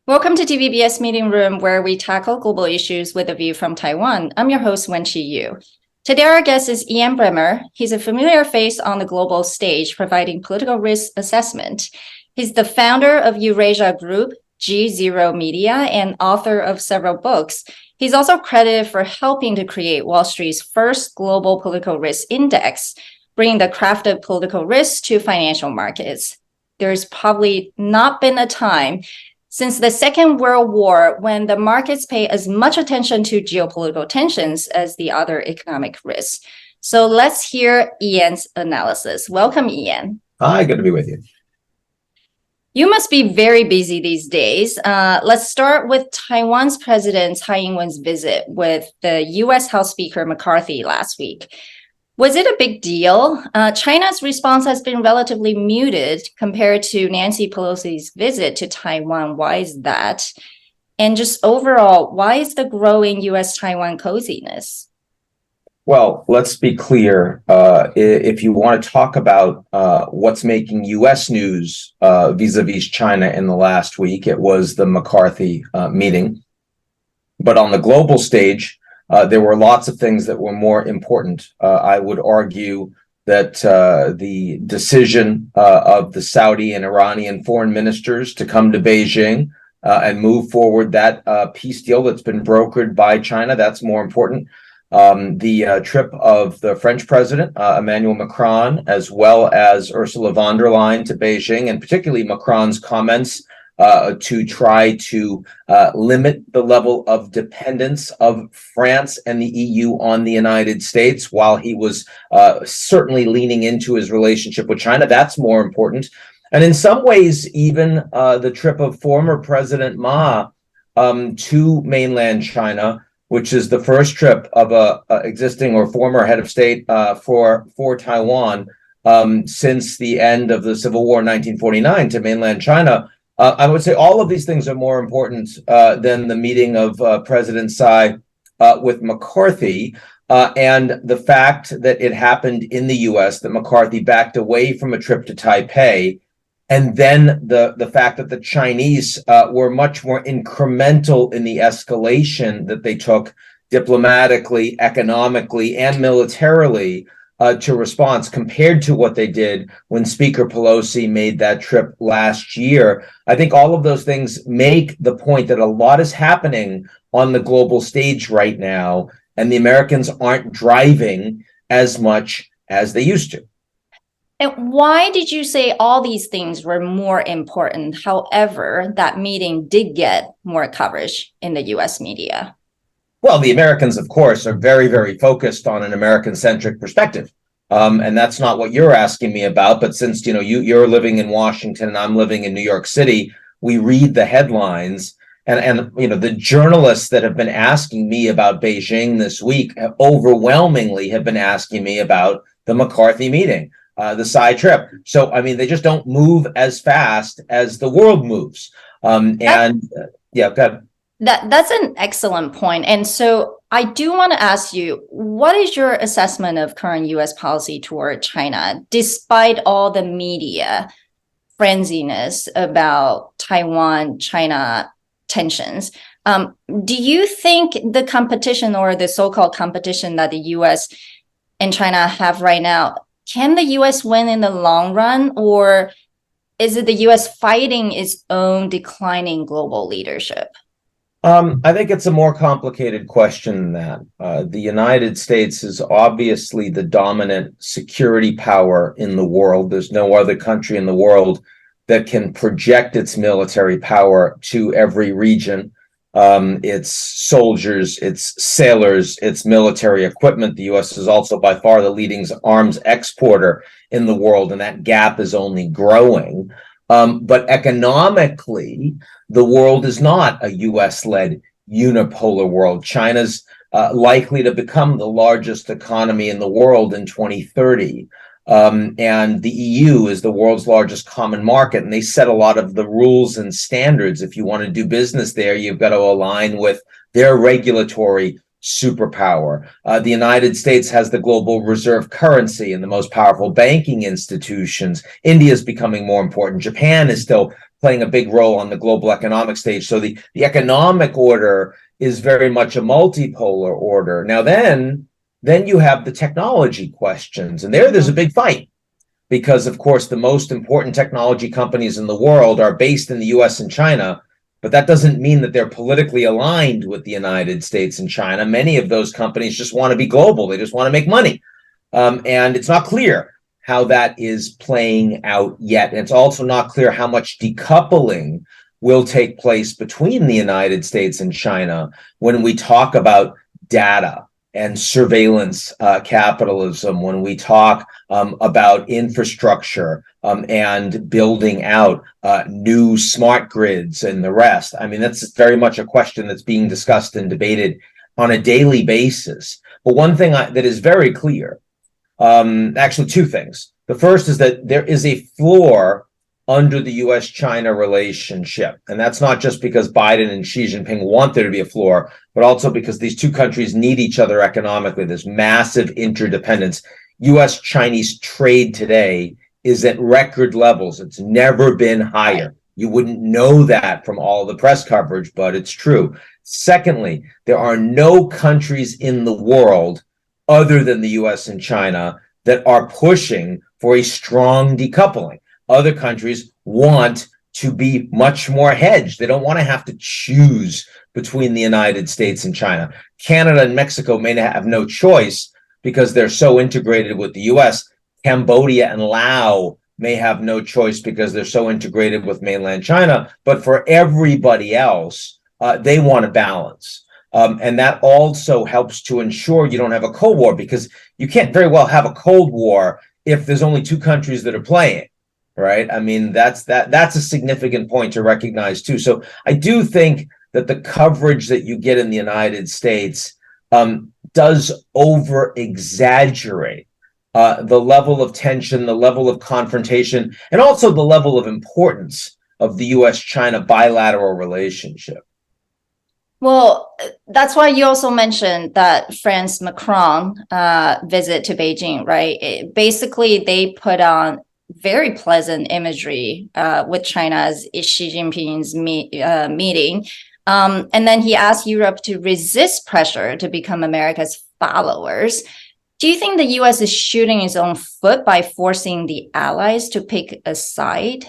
Welcome to TVBS Meeting Room, where we tackle global issues with a view from Taiwan. I'm your host, Wenqi Yu. Today, our guest is Ian Bremmer. He's a familiar face on the global stage, providing political risk assessment. He's the founder of Eurasia Group, G0 Media, and author of several books. He's also credited for helping to create Wall Street's first global political risk index, bringing the craft of political risk to financial markets. There's probably not been a time since the Second World War when the markets pay as much attention to geopolitical tensions as the other economic risks. So let's hear Ian's analysis. Welcome, Ian. Hi, good to be with you. You must be very busy these days. Let's start with Taiwan's President Tsai Ing-wen's visit with the U.S. House Speaker McCarthy last week. Was it a big deal? China's response has been relatively muted compared to Nancy Pelosi's visit to Taiwan. Why is that? And just overall, why is the growing U.S.-Taiwan coziness? Well, let's be clear. If you want to talk about what's making U.S. news vis-a-vis China in the last week, it was the McCarthy meeting. But on the global stage, there were lots of things that were more important. I would argue that the decision of the Saudi and Iranian foreign ministers to come to Beijing and move forward that peace deal that's been brokered by China, that's more important. The trip of the French president, Emmanuel Macron, as well as Ursula von der Leyen to Beijing, and particularly Macron's comments to try to limit the level of dependence of France and the EU on the United States, while he was certainly leaning into his relationship with China. That's more important. And in some ways, even the trip of former President Ma to mainland China, which is the first trip of a existing or former head of state for Taiwan since the end of the Civil War in 1949 to mainland China. I would say all of these things are more important than the meeting of President Tsai with McCarthy, and the fact that it happened in the U.S., that McCarthy backed away from a trip to Taipei, and then the fact that the Chinese were much more incremental in the escalation that they took diplomatically, economically, and militarily to response compared to what they did when Speaker Pelosi made that trip last year. I think all of those things make the point that a lot is happening on the global stage right now, and the Americans aren't driving as much as they used to. And why did you say all these things were more important? However, that meeting did get more coverage in the U.S. media. Well, the Americans, of course, are very, very focused on an American-centric perspective. And that's not what you're asking me about. But since, you're living in Washington and I'm living in New York City, we read the headlines. And the journalists that have been asking me about Beijing this week overwhelmingly have been asking me about the McCarthy meeting, the Tsai trip. So, they just don't move as fast as the world moves. Yeah, go ahead. That's an excellent point. And so I do want to ask you, what is your assessment of current U.S. policy toward China, despite all the media frenziness about Taiwan-China tensions? Do you think the competition or the so-called competition that the U.S. and China have right now, can the U.S. win in the long run, or is it the U.S. fighting its own declining global leadership? I think it's a more complicated question than that. The United States is obviously the dominant security power in the world. There's no other country in the world that can project its military power to every region. Its soldiers, its sailors, its military equipment. The U.S. is also by far the leading arms exporter in the world, and that gap is only growing. But economically, the world is not a U.S.-led unipolar world. China's likely to become the largest economy in the world in 2030. And the EU is the world's largest common market, and they set a lot of the rules and standards. If you want to do business there, you've got to align with their regulatory superpower. The United States has the global reserve currency and the most powerful banking institutions. India is becoming more important. Japan is still playing a big role on the global economic stage. So the economic order is very much a multipolar order. Now then you have the technology questions, and there's a big fight because, of course, the most important technology companies in the world are based in the US and China, but that doesn't mean that they're politically aligned with the United States and China. Many of those companies just want to be global. They just want to make money. And it's not clear how that is playing out yet. And it's also not clear how much decoupling will take place between the United States and China when we talk about data and surveillance capitalism, when we talk about infrastructure and building out new smart grids and the rest. I mean, that's very much a question that's being discussed and debated on a daily basis. But one thing that is very clear, actually two things. The first is that there is a floor under the US-China relationship. And that's not just because Biden and Xi Jinping want there to be a floor, but also because these two countries need each other economically. There's massive interdependence. US-Chinese trade today is at record levels. It's never been higher. You wouldn't know that from all the press coverage, but it's true. Secondly, there are no countries in the world other than the US and China that are pushing for a strong decoupling. Other countries want to be much more hedged. They don't want to have to choose between the United States and China. Canada and Mexico may have no choice because they're so integrated with the US. Cambodia and Laos may have no choice because they're so integrated with mainland China. But for everybody else, they want a balance. And that also helps to ensure you don't have a Cold War, because you can't very well have a Cold War if there's only two countries that are playing. Right. I mean, that's a significant point to recognize, too. So I do think that the coverage that you get in the United States does over exaggerate the level of tension, the level of confrontation, and also the level of importance of the US-China bilateral relationship. Well, that's why you also mentioned that France Macron visit to Beijing, right? Basically, they put on very pleasant imagery with China's Xi Jinping's meeting. And then he asked Europe to resist pressure to become America's followers. Do you think the US is shooting its own foot by forcing the allies to pick a side?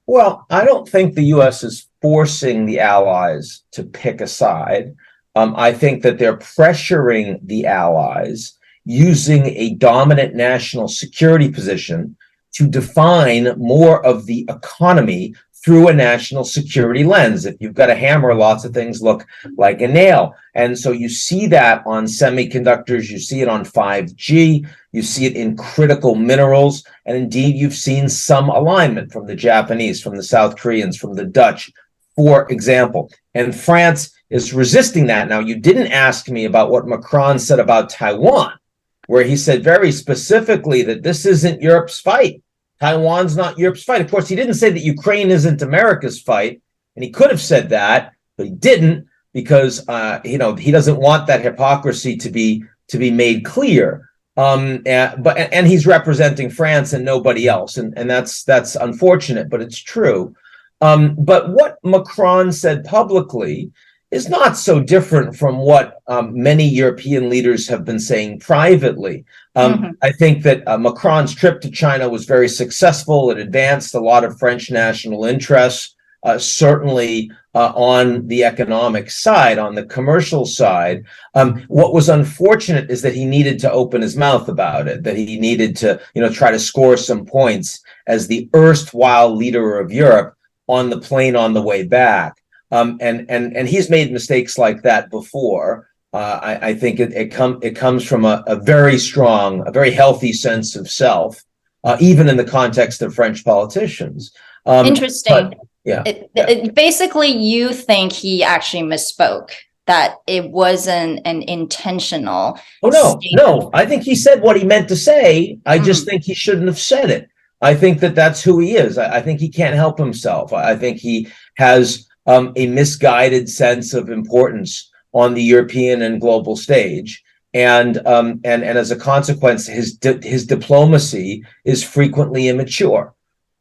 Well, I don't think the US is forcing the allies to pick a side. I think that they're pressuring the allies using a dominant national security position to define more of the economy through a national security lens. If you've got a hammer, lots of things look like a nail. And so you see that on semiconductors, you see it on 5G, you see it in critical minerals, and indeed you've seen some alignment from the Japanese, from the South Koreans, from the Dutch, for example. And France is resisting that. Now, you didn't ask me about what Macron said about Taiwan, where he said very specifically that this isn't Europe's fight. Taiwan's not Europe's fight. Of course, he didn't say that Ukraine isn't America's fight, and he could have said that, but he didn't, because he doesn't want that hypocrisy to be made clear. And he's representing France and nobody else, and that's unfortunate, but it's true. But what Macron said publicly is not so different from what many European leaders have been saying privately. I think that Macron's trip to China was very successful. It advanced a lot of French national interests, certainly on the economic side, on the commercial side. What was unfortunate is that he needed to open his mouth about it, that he needed to, try to score some points as the erstwhile leader of Europe on the plane on the way back. And he's made mistakes like that before. I think it comes from a very strong, a very healthy sense of self, even in the context of French politicians. Interesting. But, basically, you think he actually misspoke, that it wasn't an intentional. No. I think he said what he meant to say. I just think he shouldn't have said it. I think that that's who he is. I think he can't help himself. I think he has a misguided sense of importance on the European and global stage, and as a consequence, his diplomacy is frequently immature.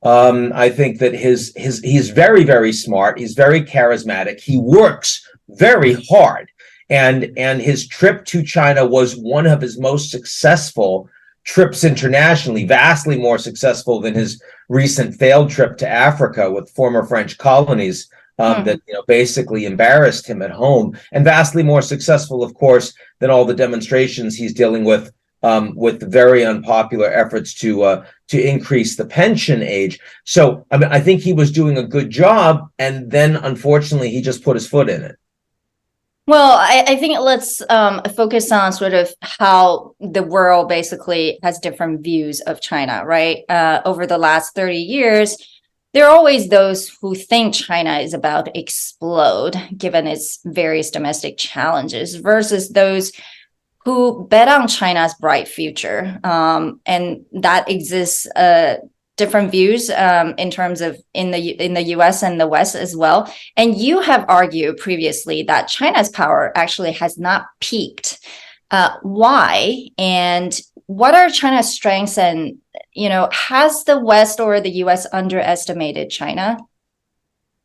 I think that he's very, very smart. He's very charismatic. He works very hard. And his trip to China was one of his most successful trips internationally, vastly more successful than his recent failed trip to Africa with former French colonies that basically embarrassed him at home, and vastly more successful, of course, than all the demonstrations he's dealing with very unpopular efforts to increase the pension age. So, I mean, I think he was doing a good job, and then unfortunately, he just put his foot in it. Well, I think let's focus on sort of how the world basically has different views of China, right? Over the last 30 years, there are always those who think China is about to explode, given its various domestic challenges, versus those who bet on China's bright future. And that exists different views in terms of in the US and the West as well. And you have argued previously that China's power actually has not peaked. Why? And what are China's strengths? And, has the West or the US underestimated China?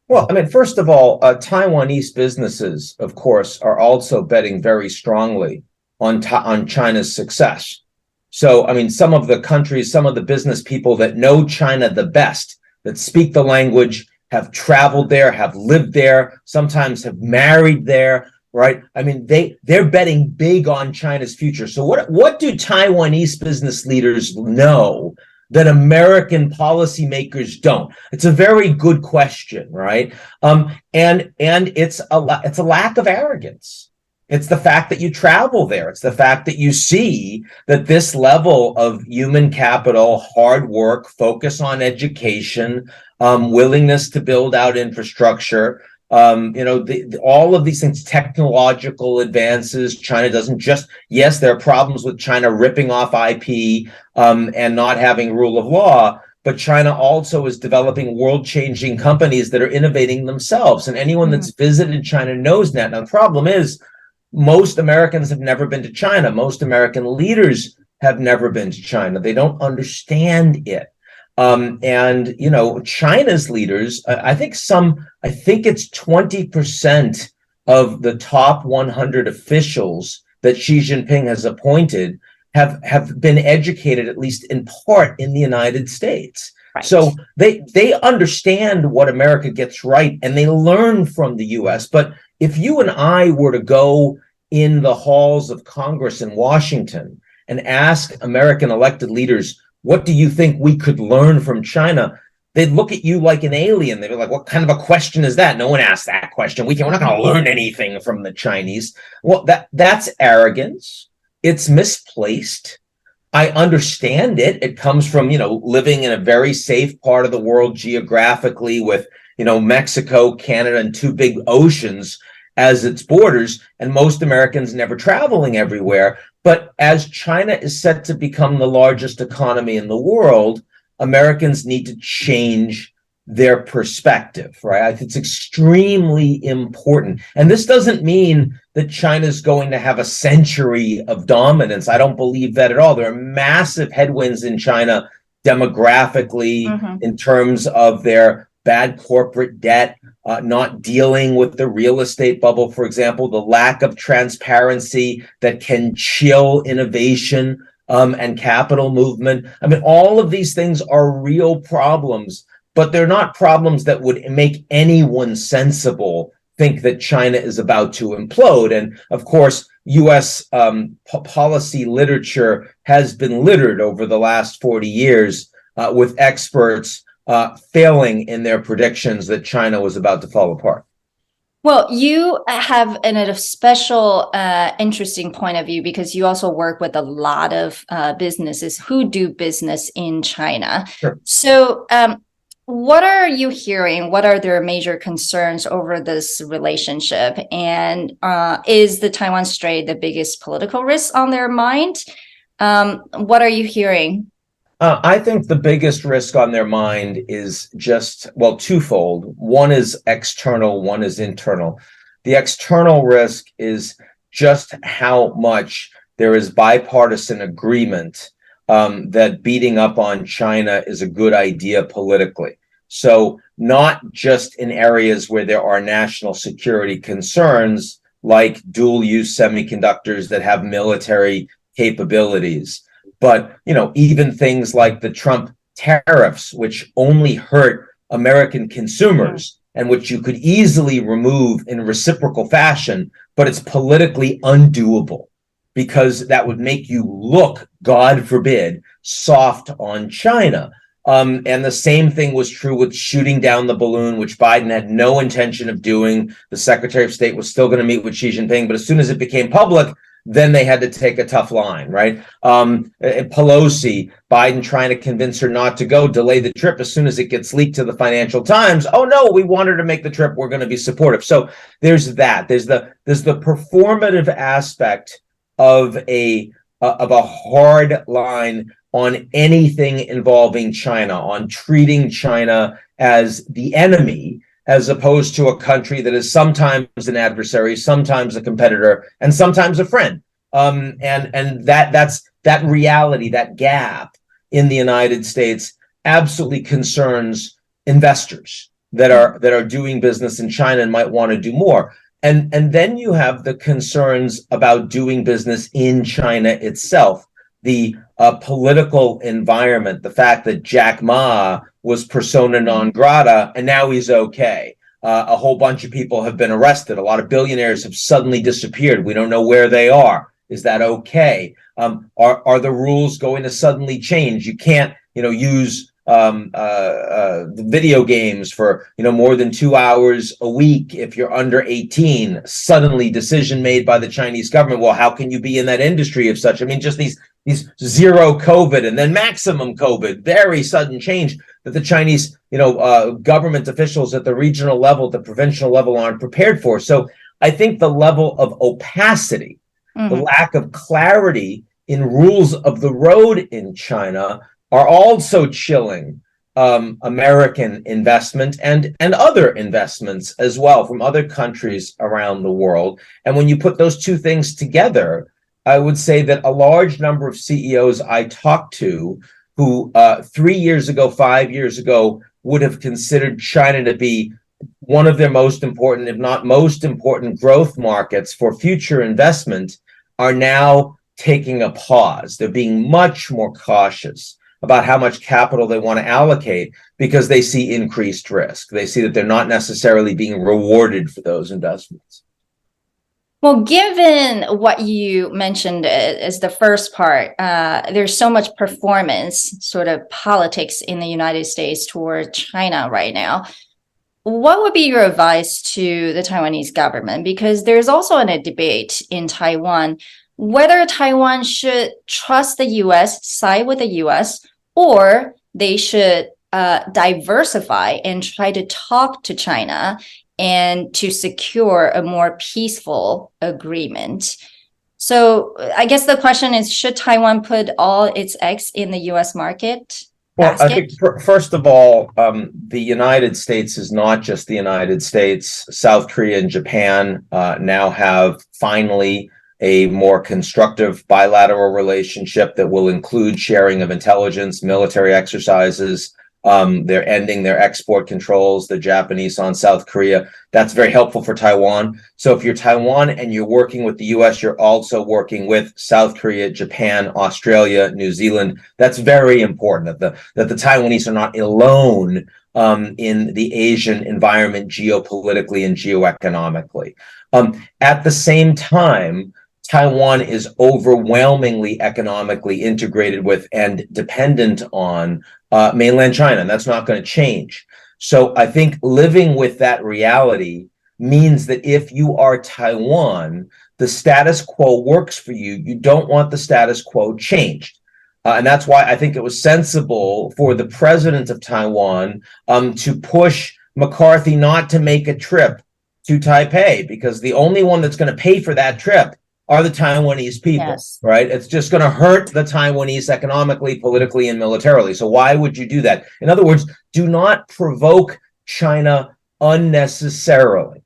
Well, I mean, first of all, Taiwanese businesses, of course, are also betting very strongly on China's success. So, I mean, some of the business people that know China the best, that speak the language, have traveled there, have lived there, sometimes have married there, right? I mean, they're betting big on China's future. So what do Taiwanese business leaders know that American policymakers don't? It's a very good question, right? And it's a lack of arrogance. It's the fact that you travel there. It's the fact that you see that this level of human capital, hard work, focus on education, willingness to build out infrastructure, all of these things, technological advances. China doesn't just, yes, there are problems with China ripping off IP and not having rule of law, but China also is developing world-changing companies that are innovating themselves. And anyone that's visited China knows that. Now, the problem is, most Americans have never been to China. Most American leaders have never been to China. They don't understand it. China's leaders, I think it's 20% of the top 100 officials that Xi Jinping has appointed have been educated, at least in part, in the United States. Right. So they understand what America gets right, and they learn from the US. But if you and I were to go in the halls of Congress in Washington and ask American elected leaders, what do you think we could learn from China? They'd look at you like an alien. They'd be like, what kind of a question is that? No one asked that question. We're not going to learn anything from the Chinese. Well, that's arrogance. It's misplaced. I understand it. It comes from, living in a very safe part of the world geographically with, Mexico, Canada, and two big oceans as its borders, and most Americans never traveling everywhere. But as China is set to become the largest economy in the world, Americans need to change their perspective, right? I think it's extremely important. And this doesn't mean that China's going to have a century of dominance. I don't believe that at all. There are massive headwinds in China demographically, in terms of their bad corporate debt, not dealing with the real estate bubble, for example, the lack of transparency that can chill innovation and capital movement. I mean, all of these things are real problems, but they're not problems that would make anyone sensible think that China is about to implode. And of course, US policy literature has been littered over the last 40 years with experts failing in their predictions that China was about to fall apart. Well, you have a special, interesting point of view because you also work with a lot of businesses who do business in China. Sure. So what are you hearing? What are their major concerns over this relationship? And is the Taiwan Strait the biggest political risk on their mind? What are you hearing? I think the biggest risk on their mind is just, twofold. One is external, one is internal. The external risk is just how much there is bipartisan agreement that beating up on China is a good idea politically. So not just in areas where there are national security concerns, like dual-use semiconductors that have military capabilities, but even things like the Trump tariffs, which only hurt American consumers and which you could easily remove in reciprocal fashion, but it's politically undoable because that would make you look, God forbid, soft on China. And the same thing was true with shooting down the balloon, which Biden had no intention of doing. The Secretary of State was still going to meet with Xi Jinping, but as soon as it became public, then they had to take a tough line, right? Pelosi, Biden trying to convince her not to go, delay the trip. As soon as it gets leaked to the Financial Times, oh no, we want her to make the trip. We're going to be supportive. So there's that. There's the performative aspect of a hard line on anything involving China, on treating China as the enemy, as opposed to a country that is sometimes an adversary, sometimes a competitor, and sometimes a friend. And that's that reality, that gap in the United States absolutely concerns investors that are doing business in China and might want to do more. And then you have the concerns about doing business in China itself, the political environment, the fact that Jack Ma was persona non grata and now he's okay. A whole bunch of people have been arrested. A lot of billionaires have suddenly disappeared. We don't know where they are. Is that okay? Are the rules going to suddenly change? You can't, use the video games for more than 2 hours a week if you're under 18. Suddenly, decision made by the Chinese government. Well, how can you be in that industry of such? I mean, just these zero COVID and then maximum COVID, very sudden change that the Chinese, government officials at the regional level, the provincial level aren't prepared for. So I think the level of opacity, the lack of clarity in rules of the road in China are also chilling American investment and other investments as well from other countries around the world. And when you put those two things together, I would say that a large number of CEOs I talked to who 3 years ago, 5 years ago, would have considered China to be one of their most important, if not most important, growth markets for future investment are now taking a pause. They're being much more cautious about how much capital they want to allocate because they see increased risk. They see that they're not necessarily being rewarded for those investments. Well, given what you mentioned as the first part, there's so much performance sort of politics in the United States toward China right now. What would be your advice to the Taiwanese government? Because there's also a debate in Taiwan whether Taiwan should trust the U.S., side with the U.S., or they should diversify and try to talk to China and to secure a more peaceful agreement. So I guess the question is, should Taiwan put all its eggs in the U.S. market? Well, I think, first of all, the United States is not just the United States. South Korea and Japan now have finally a more constructive bilateral relationship that will include sharing of intelligence, military exercises. They're ending their export controls, the Japanese on South Korea. That's very helpful for Taiwan. So if you're Taiwan and you're working with the U.S., you're also working with South Korea, Japan, Australia, New Zealand. That's very important that the Taiwanese are not alone in the Asian environment geopolitically and geoeconomically. At the same time, Taiwan is overwhelmingly economically integrated with and dependent on mainland China, and that's not going to change. So I think living with that reality means that if you are Taiwan, the status quo works for you. You don't want the status quo changed. And that's why I think it was sensible for the president of Taiwan to push McCarthy not to make a trip to Taipei, because the only one that's going to pay for that trip are the Taiwanese people, yes. Right? It's just going to hurt the Taiwanese economically, politically, and militarily. So why would you do that? In other words, do not provoke China unnecessarily.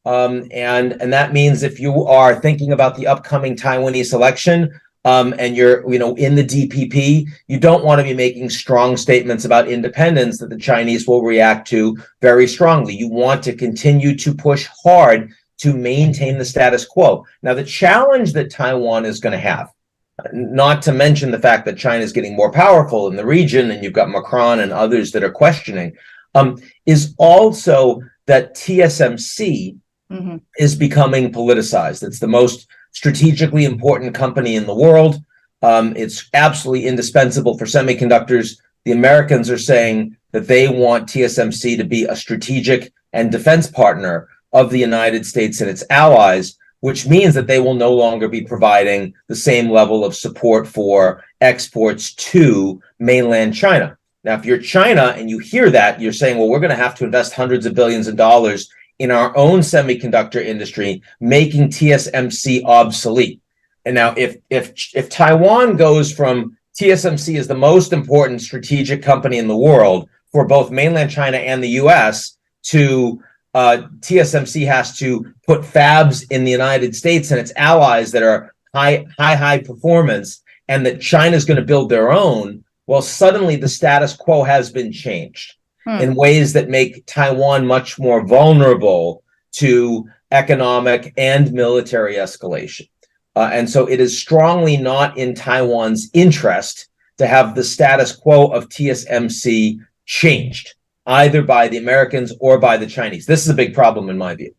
And that means if you are thinking about the upcoming Taiwanese election, and you're, in the DPP, you don't want to be making strong statements about independence that the Chinese will react to very strongly. You want to continue to push hard to maintain the status quo. Now, the challenge that Taiwan is going to have, not to mention the fact that China is getting more powerful in the region, and you've got Macron and others that are questioning, is also that TSMC is becoming politicized. It's the most strategically important company in the world. It's absolutely indispensable for semiconductors. The Americans are saying that they want TSMC to be a strategic and defense partner of the United States and its allies, which means that they will no longer be providing the same level of support for exports to mainland China. Now, if you're China and you hear that, you're saying, well, we're going to have to invest hundreds of billions of dollars in our own semiconductor industry, making TSMC obsolete. And now if Taiwan goes from TSMC is the most important strategic company in the world for both mainland China and the US to TSMC has to put fabs in the United States and its allies that are high performance, and that China's going to build their own, well, suddenly the status quo has been changed in ways that make Taiwan much more vulnerable to economic and military escalation. And so it is strongly not in Taiwan's interest to have the status quo of TSMC changed, either by the Americans or by the Chinese. This is a big problem in my view.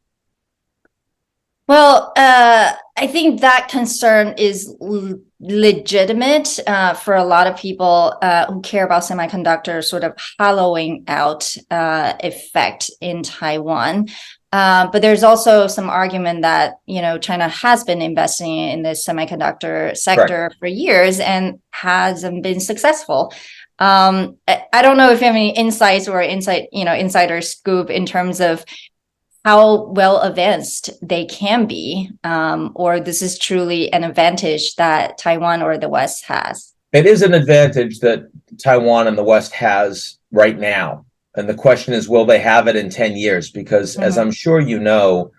Well, I think that concern is legitimate for a lot of people who care about semiconductor sort of hollowing out effect in Taiwan. But there's also some argument that, China has been investing in the semiconductor sector for years and hasn't been successful. I don't know if you have any insights or insider scoop in terms of how well advanced they can be, or this is truly an advantage that Taiwan or the West has. It is an advantage that Taiwan and the West has right now. And the question is, will they have it in 10 years? Because as I'm sure you know,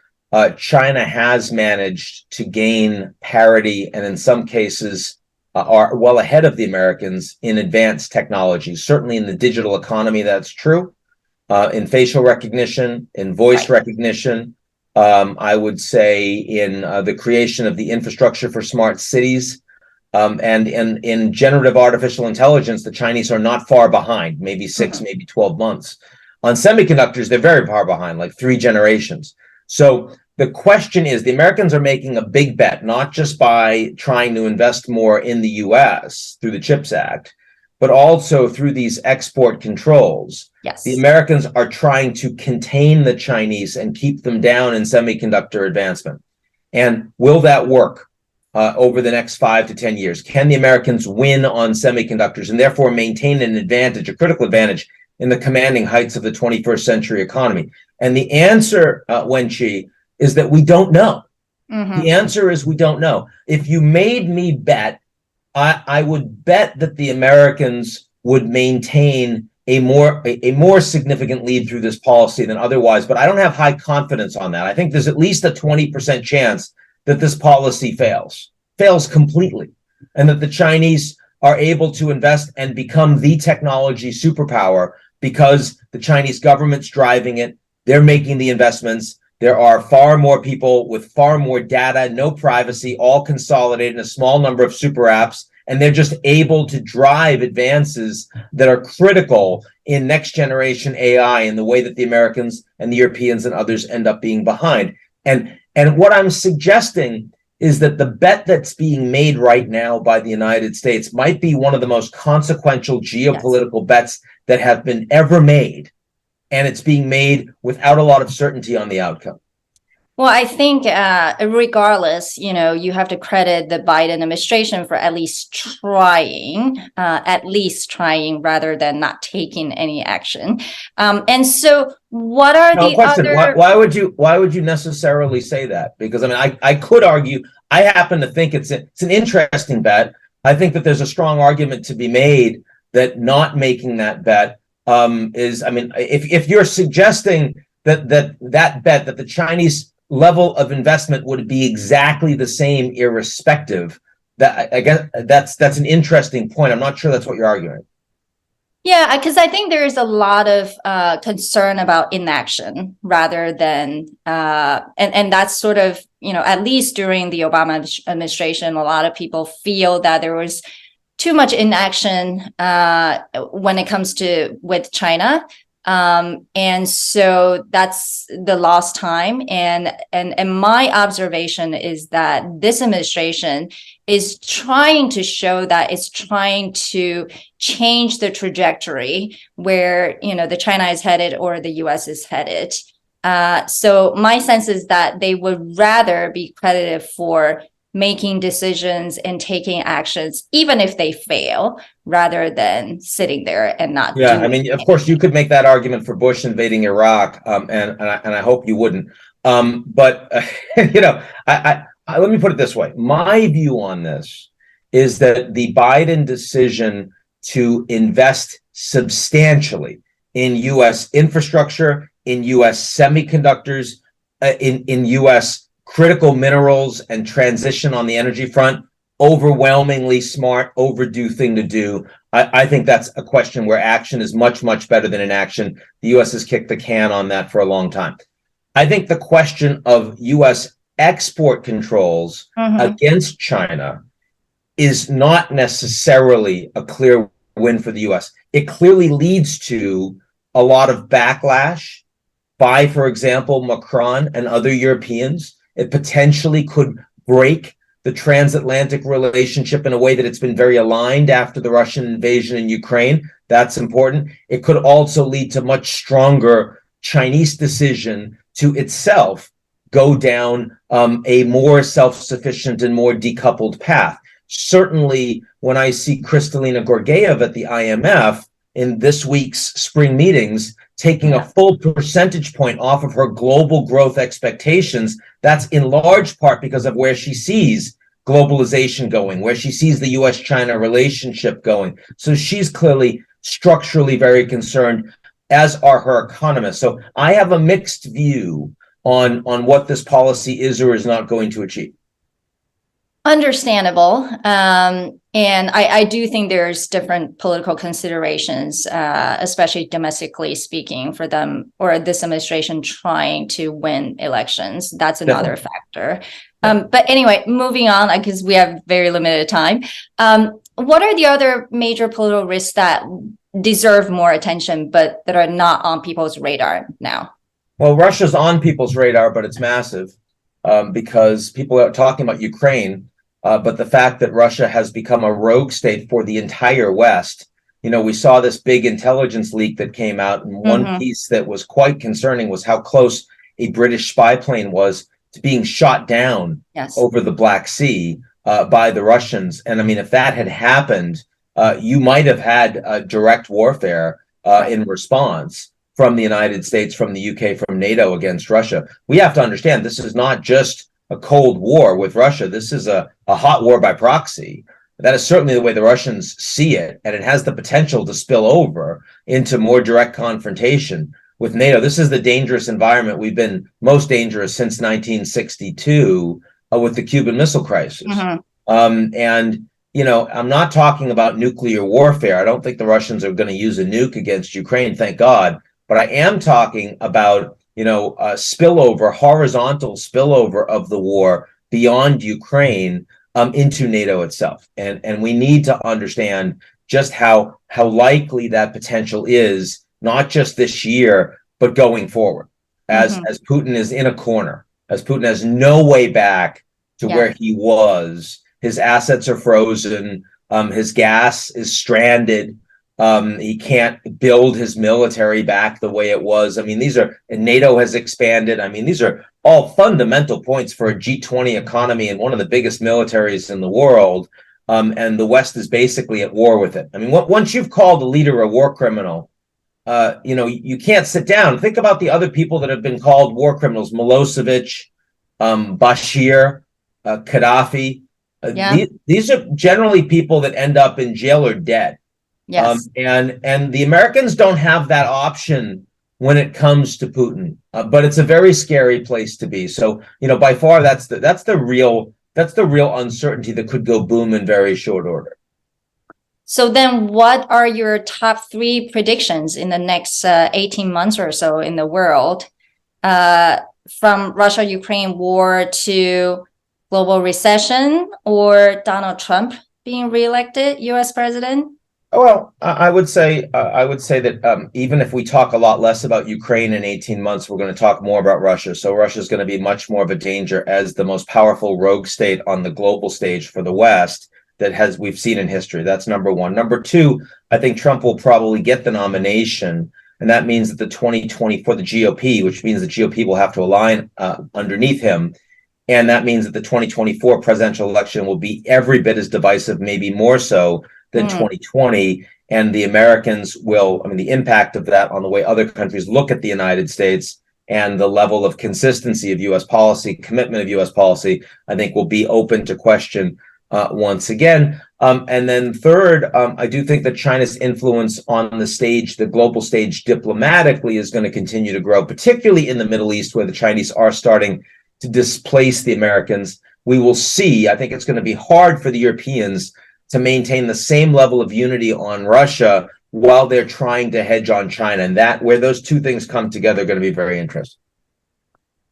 China has managed to gain parity and in some cases are well ahead of the Americans in advanced technologies. Certainly in the digital economy, that's true. In facial recognition, in voice recognition, I would say in the creation of the infrastructure for smart cities, and in generative artificial intelligence, the Chinese are not far behind, maybe 6, maybe 12 months. On semiconductors, they're very far behind, like 3 generations. So the question is, the Americans are making a big bet, not just by trying to invest more in the US through the CHIPS Act, but also through these export controls. Yes. The Americans are trying to contain the Chinese and keep them down in semiconductor advancement. And will that work over the next 5 to 10 years? Can the Americans win on semiconductors and therefore maintain an advantage, a critical advantage, in the commanding heights of the 21st century economy? And the answer, Wenqi, is that we don't know. The answer is we don't know. If you made me bet, I would bet that the Americans would maintain a more significant lead through this policy than otherwise, but I don't have high confidence on that. I think there's at least a 20% chance that this policy fails completely, and that the Chinese are able to invest and become the technology superpower because the Chinese government's driving it. They're making the investments. There are far more people with far more data, no privacy, all consolidated in a small number of super apps. And they're just able to drive advances that are critical in next generation AI in the way that the Americans and the Europeans and others end up being behind. And what I'm suggesting is that the bet that's being made right now by the United States might be one of the most consequential geopolitical bets that have been ever made. And it's being made without a lot of certainty on the outcome. Well, I think regardless, you have to credit the Biden administration for at least trying rather than not taking any action. And so what are other... Why would you necessarily say that? Because I could argue, I happen to think it's an interesting bet. I think that there's a strong argument to be made that not making that bet if you're suggesting that bet that the Chinese level of investment would be exactly the same irrespective, that, I guess that's an interesting point. I'm not sure that's what you're arguing. Yeah, because I think there is a lot of concern about inaction rather than, and that's sort of, at least during the Obama administration, a lot of people feel that there was too much inaction when it comes to with China. And so that's the lost time. And my observation is that this administration is trying to show that it's trying to change the trajectory where, the China is headed or the US is headed. So my sense is that they would rather be credited for making decisions and taking actions, even if they fail, rather than sitting there and not doing anything. Of course, you could make that argument for Bush invading Iraq, and I hope you wouldn't. But let me put it this way. My view on this is that the Biden decision to invest substantially in U.S. infrastructure, in U.S. semiconductors, in U.S. critical minerals and transition on the energy front, overwhelmingly smart, overdue thing to do. I think that's a question where action is much, much better than inaction. The U.S. has kicked the can on that for a long time. I think the question of U.S. export controls against China is not necessarily a clear win for the U.S. It clearly leads to a lot of backlash by, for example, Macron and other Europeans. It potentially could break the transatlantic relationship in a way that it's been very aligned after the Russian invasion in Ukraine. That's important. It could also lead to much stronger Chinese decision to itself go down a more self-sufficient and more decoupled path. Certainly, when I see Kristalina Georgiev at the IMF in this week's spring meetings, taking a full percentage point off of her global growth expectations, that's in large part because of where she sees globalization going, where she sees the U.S.-China relationship going. So she's clearly structurally very concerned, as are her economists. So I have a mixed view on what this policy is or is not going to achieve. Understandable. And I do think there's different political considerations, especially domestically speaking, for them or this administration trying to win elections. That's another factor. But anyway, moving on, because we have very limited time. What are the other major political risks that deserve more attention, but that are not on people's radar now? Well, Russia's on people's radar, but it's massive because people are talking about Ukraine. But the fact that Russia has become a rogue state for the entire West, we saw this big intelligence leak that came out, and one piece that was quite concerning was how close a British spy plane was to being shot down over the Black Sea by the Russians. And I mean, if that had happened, you might have had direct warfare in response from the United States, from the UK, from NATO against Russia. We have to understand this is not just a Cold War with Russia. This is a hot war by proxy. That is certainly the way the Russians see it, and it has the potential to spill over into more direct confrontation with NATO. This is the dangerous environment. We've been most dangerous since 1962 with the Cuban Missile Crisis. And, I'm not talking about nuclear warfare. I don't think the Russians are going to use a nuke against Ukraine, thank God. But I am talking about spillover, horizontal spillover of the war beyond Ukraine into NATO itself. And we need to understand just how likely that potential is, not just this year, but going forward, as Putin is in a corner, as Putin has no way back to where he was. His assets are frozen. His gas is stranded. He can't build his military back the way it was. I mean, and NATO has expanded. I mean, these are all fundamental points for a G20 economy and one of the biggest militaries in the world. And the West is basically at war with it. I mean, once you've called a leader a war criminal, you can't sit down. Think about the other people that have been called war criminals: Milosevic, Bashir, Gaddafi. These are generally people that end up in jail or dead. Yes. And the Americans don't have that option when it comes to Putin, but it's a very scary place to be. So, by far, that's the real That's the real uncertainty that could go boom in very short order. So then what are your top three predictions in the next 18 months or so in the world, from Russia-Ukraine war to global recession or Donald Trump being reelected U.S. president? Well, I would say that even if we talk a lot less about Ukraine in 18 months, we're going to talk more about Russia. So Russia is going to be much more of a danger as the most powerful rogue state on the global stage for the West that we've seen in history. That's number one. Number two, I think Trump will probably get the nomination, and that means that the 2020 for the GOP, which means the GOP will have to align underneath him. And that means that the 2024 presidential election will be every bit as divisive, maybe more so than 2020. And the Americans will, the impact of that on the way other countries look at the United States and the level of consistency of U.S. policy, commitment of U.S. policy, I think will be open to question once again. And then third, I do think that China's influence on the stage, the global stage diplomatically, is going to continue to grow, particularly in the Middle East, where the Chinese are starting to displace the Americans. We will see. I think it's going to be hard for the Europeans to maintain the same level of unity on Russia while they're trying to hedge on China. And that, where those two things come together, are going to be very interesting.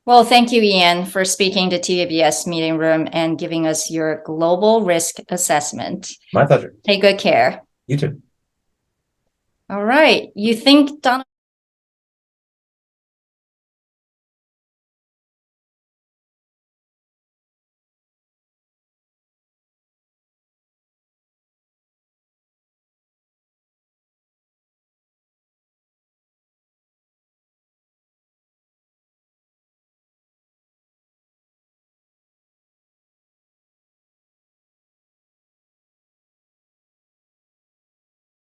Well, thank you, Ian, for speaking to TVBS Meeting Room and giving us your global risk assessment. My pleasure. Take good care. You too. All right. You think Donald